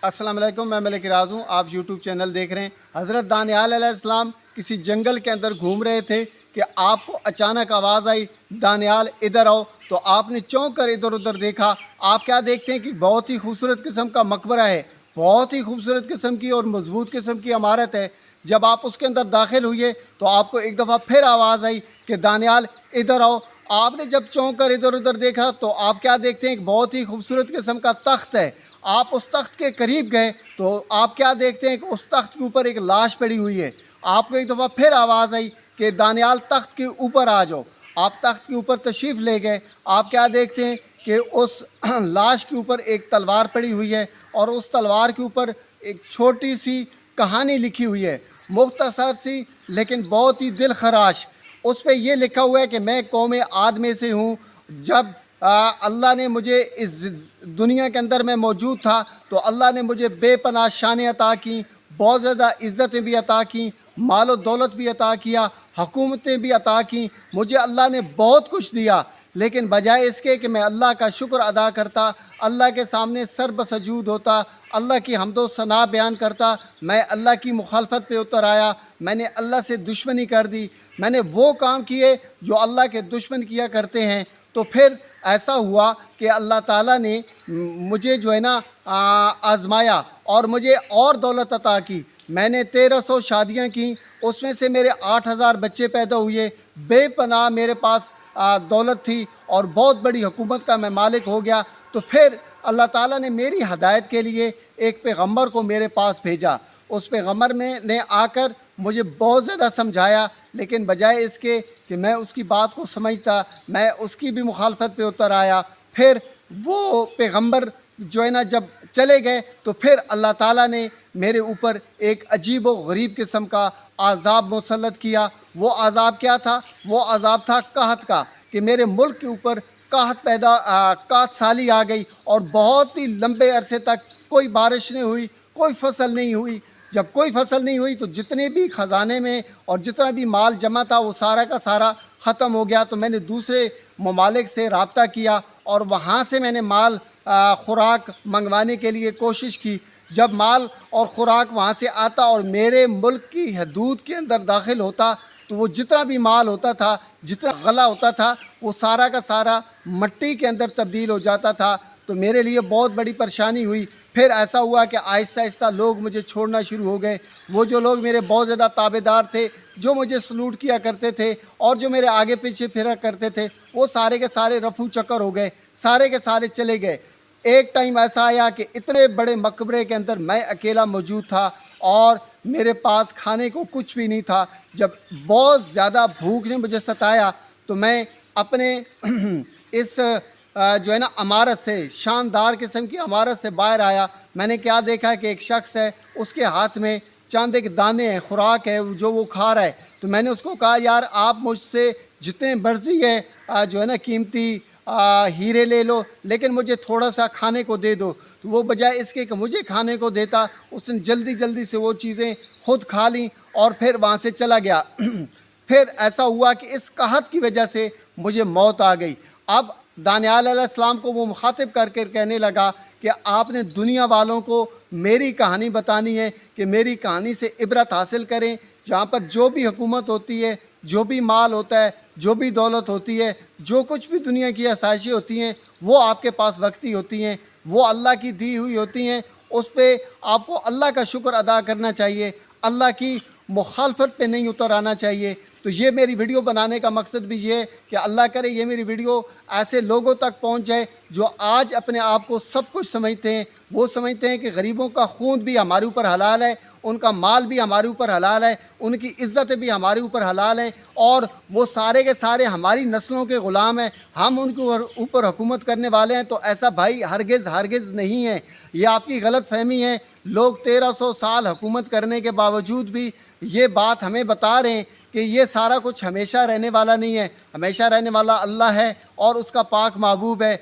अस्सलाम वालेकुम, मैं मलिक राज हूँ। आप यूट्यूब चैनल देख रहे हैं। हज़रत दानियाल अलैहिस्सलाम किसी जंगल के अंदर घूम रहे थे कि आपको अचानक आवाज़ आई, दानियाल इधर आओ। तो आपने चौंक कर इधर उधर देखा। आप क्या देखते हैं कि बहुत ही खूबसूरत किस्म का मकबरा है, बहुत ही खूबसूरत किस्म की और मजबूत किस्म की इमारत है। जब आप उसके अंदर दाखिल हुए तो आपको एक दफ़ा फिर आवाज़ आई कि दानियाल इधर आओ। आपने जब चौंक कर इधर उधर देखा तो आप क्या देखते हैं कि बहुत ही खूबसूरत किस्म का तख्त है। आप उस तख्त के करीब गए तो आप क्या देखते हैं कि उस तख्त के ऊपर एक लाश पड़ी हुई है। आपको एक दफ़ा फिर आवाज़ आई कि दानियाल तख्त के ऊपर आ जाओ। आप तख्त के ऊपर तशरीफ़ ले गए। आप क्या देखते हैं कि उस लाश के ऊपर एक तलवार पड़ी हुई है और उस तलवार के ऊपर एक छोटी सी कहानी लिखी हुई है, मुख्तसर सी लेकिन बहुत ही दिल खराश। उस पर यह लिखा हुआ है कि मैं कौम आद में से हूँ। जब अल्लाह ने मुझे इस दुनिया के अंदर मैं मौजूद था तो अल्लाह ने मुझे बेपनाह शानें अता की, बहुत ज़्यादा इज़्ज़तें भी अता की, माल और दौलत भी अता किया, हुकूमतें भी अता की। मुझे अल्लाह ने बहुत कुछ दिया, लेकिन बजाय इसके कि मैं अल्लाह का शुक्र अदा करता, अल्लाह के सामने सर बसजूद होता, अल्लाह की हम्दो सना बयान करता, मैं अल्लाह की मुखालफत पे उतर आया। मैंने अल्लाह से दुश्मनी कर दी। मैंने वो काम किए जो अल्लाह के दुश्मन किया करते हैं। तो फिर ऐसा हुआ कि अल्लाह ताला ने मुझे जो है ना आज़माया और मुझे और दौलत अता की। मैंने 1300 शादियां की, उसमें से मेरे 8000 बच्चे पैदा हुए। बेपनाह मेरे पास दौलत थी और बहुत बड़ी हुकूमत का मैं मालिक हो गया। तो फिर अल्लाह ताला ने मेरी हदायत के लिए एक पैगम्बर को मेरे पास भेजा। उस पैगम्बर ने आकर मुझे बहुत ज़्यादा समझाया, लेकिन बजाय इसके कि मैं उसकी बात को समझता, मैं उसकी भी मुखालफत पे उतर आया। फिर वो पैगम्बर जो है ना जब चले गए तो फिर अल्लाह ताला ने मेरे ऊपर एक अजीब व गरीब किस्म का आज़ाब मुसल्लत किया। वो आज़ाब क्या था? वो आज़ाब था कहत का, कि मेरे मुल्क के ऊपर कहत साली आ गई और बहुत ही लंबे अरसे तक कोई बारिश नहीं हुई, कोई फसल नहीं हुई। जब कोई फसल नहीं हुई तो जितने भी ख़जाने में और जितना भी माल जमा था वो सारा का सारा ख़त्म हो गया। तो मैंने दूसरे ममालिक से रब्ता किया और वहाँ से मैंने माल ख़ुराक मंगवाने के लिए कोशिश की। जब माल और ख़ुराक वहाँ से आता और मेरे मुल्क की हदूद के अंदर दाखिल होता तो वो जितना भी माल होता था, जितना गला होता था, वो सारा का सारा मट्टी के अंदर तब्दील हो जाता था। तो मेरे लिए बहुत बड़ी परेशानी हुई। फिर ऐसा हुआ कि आहिस्ता आहिस्ता लोग मुझे छोड़ना शुरू हो गए। वो जो लोग मेरे बहुत ज़्यादा ताबेदार थे, जो मुझे सलूट किया करते थे और जो मेरे आगे पीछे फिरा करते थे, वो सारे के सारे रफू चक्कर हो गए, सारे के सारे चले गए। एक टाइम ऐसा आया कि इतने बड़े मकबरे के अंदर मैं अकेला मौजूद था और मेरे पास खाने को कुछ भी नहीं था। जब बहुत ज़्यादा भूख ने मुझे सताया तो मैं अपने इस जो है ना इमारत से, शानदार किस्म की इमारत से बाहर आया। मैंने क्या देखा कि एक शख्स है, उसके हाथ में चांदे के दाने हैं, खुराक है जो वो खा रहा है। तो मैंने उसको कहा, यार आप मुझसे जितने मर्जी है जो है ना कीमती हीरे ले लो, लेकिन मुझे थोड़ा सा खाने को दे दो। तो वो बजाय इसके कि मुझे खाने को देता, उसने जल्दी जल्दी से वो चीज़ें खुद खा लीं और फिर वहाँ से चला गया। फिर ऐसा हुआ कि इस कहत की वजह से मुझे मौत आ गई। अब दानियाल अलैहिस्सलाम को वो मुखातिब करके कहने लगा कि आपने दुनिया वालों को मेरी कहानी बतानी है कि मेरी कहानी से इबरत हासिल करें। जहाँ पर जो भी हुकूमत होती है, जो भी माल होता है, जो भी दौलत होती है, जो कुछ भी दुनिया की आसाइशें होती हैं, वो आपके पास वक्ती होती हैं, वो अल्लाह की दी हुई होती हैं। उस पर आपको अल्लाह का शुक्र अदा करना चाहिए, अल्लाह की मुखालफत पे नहीं उतर आना चाहिए। तो ये मेरी वीडियो बनाने का मकसद भी ये है कि अल्लाह करे ये मेरी वीडियो ऐसे लोगों तक पहुंच जाए जो आज अपने आप को सब कुछ समझते हैं। वो समझते हैं कि गरीबों का खून भी हमारे ऊपर हलाल है, उनका माल भी हमारे ऊपर हलाल है, उनकी इज़्ज़त भी हमारे ऊपर हलाल है और वो सारे के सारे हमारी नस्लों के ग़ुलाम हैं, हम उनके ऊपर हुकूमत करने वाले हैं। तो ऐसा भाई हरगिज़ हरगिज़ नहीं है, ये आपकी गलत फहमी है। लोग 1300 साल हुकूमत करने के बावजूद भी ये बात हमें बता रहे हैं कि ये सारा कुछ हमेशा रहने वाला नहीं है। हमेशा रहने वाला अल्लाह है और उसका पाक महबूब है।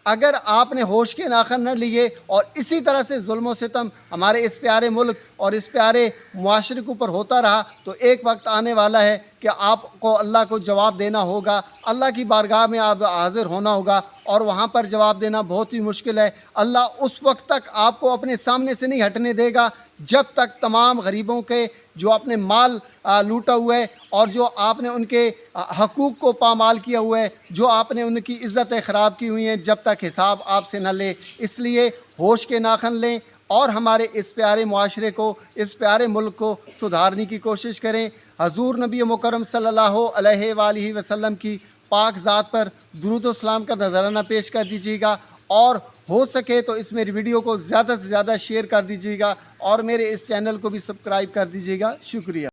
अगर आपने होश के नाखन न लिए और इसी तरह से जुल्म व सितम हमारे इस प्यारे मुल्क और इस प्यारे मुआशरे के ऊपर होता रहा तो एक वक्त आने वाला है कि आपको अल्लाह को जवाब देना होगा, अल्लाह की बारगाह में आप हाज़िर होना होगा اور وہاں پر جواب دینا بہت ہی مشکل ہے۔ اللہ اس وقت تک آپ کو اپنے سامنے سے نہیں ہٹنے دے گا جب تک تمام غریبوں کے جو آپ نے مال لوٹا ہوا ہے اور جو آپ نے ان کے حقوق کو پامال کیا ہوا ہے، جو آپ نے ان کی عزتیں خراب کی ہوئی ہیں، جب تک حساب آپ سے نہ لے۔ اس لیے ہوش کے ناخن لیں اور ہمارے اس پیارے معاشرے کو، اس پیارے ملک کو سدھارنے کی کوشش کریں۔ حضور نبی مکرم صلی اللہ علیہ وآلہ وسلم کی پاک ذات پر درود و سلام کا نذرانہ پیش کر دیجیے گا، اور ہو سکے تو اس میری ویڈیو کو زیادہ سے زیادہ شیئر کر دیجیے گا، اور میرے اس چینل کو بھی سبسکرائب کر دیجیے گا۔ شکریہ۔